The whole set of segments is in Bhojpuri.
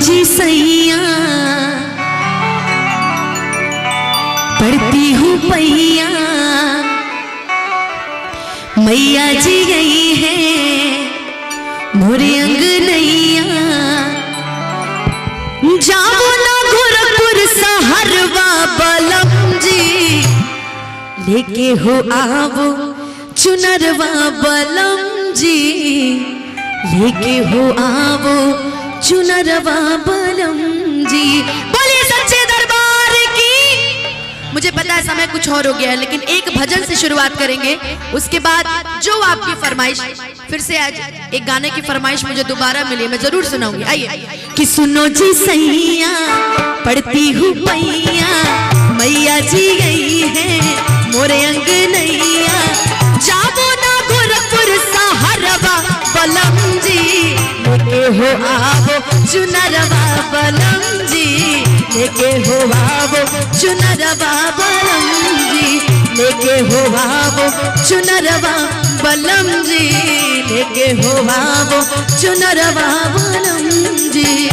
जी सैया पढ़ती हूँ पैया, मैया जी गई है मोरे अंगनैया। जाओ ना गोरखपुर सहरवा बलम जी, लेके हो आवो चुनरवा बलम जी, लेके हो आवो चुनरवा बलम जी। बोलिए सच्चे दरबार की। मुझे पता है समय कुछ और हो गया है, लेकिन एक भजन से शुरुआत करेंगे, उसके बाद जो आपकी फरमाइश, फिर से आज एक गाने की फरमाइश मुझे दोबारा मिली, मैं जरूर सुनाऊंगी। आइए कि सुनो जी सैया पढ़ती हूँ पैया, मैया जी गई है मोरे अंगनैया। जाओ ना गोरखपुर सहरवा बलम जी, लेके हो आवो चुनरवा बलम जी, लेके हो आवो चुनरवा बलम जी, लेके हो आवो चुनरवा बलम जी, लेके हो आवो चुनरवा बलम जी।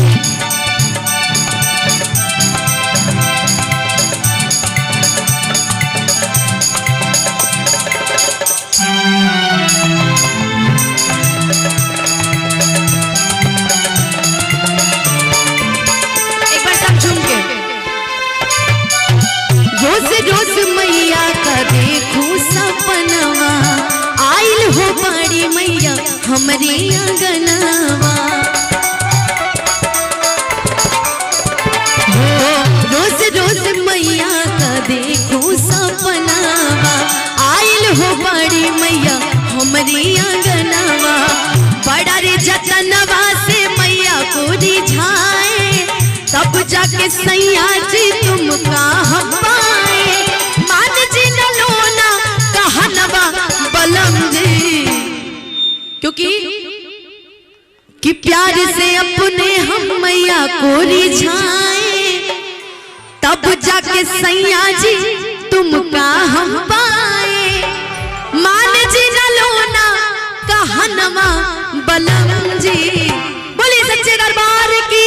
रोज रोज मैया का देखूं सपनवा, आइल हो बड़ी मैया हमरे आंगनवा। रोज रोज मैया का देखूं सपनवा, आइल हो बड़ी मैया हमरे आंगनवा। बड़ा रे जतनवा से मैया को रिझाए, तब जाके सैया जी तुम कहाँ पाए। मान जी न लो ना कहनवा बलम जी, क्योंकि कि प्यार से अपने हम मैया को रिझाए, तब जाके सैया जी तुम कहाँ पाए। मान जी न लो ना कहनवा बलम जी। बोलिए सच्चे दरबार की।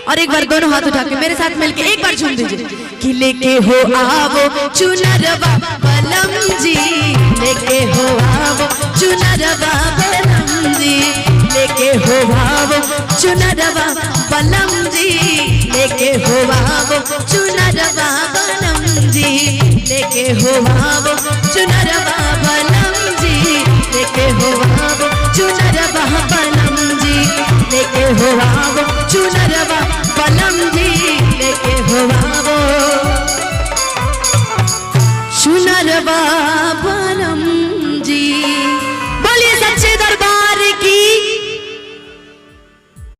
और एक बार दोनों हाथ उठा के मेरे साथ मिलके एक बार झूम दीजिए कि लेके हो आवो चुनरवा बलम जी, लेके हो आवो चुनरवा बलम जी, लेके हो आवो चुनरवा बलम जी, लेके हो आवो चुनरवा बलम जी, लेके हो आवो चुनरवा बलम जी, लेके हो आवो चुनरवा बलम जी, लेके हो आवो चुनरवा बलम जी, लेके हो आवो चुनरवा बलम।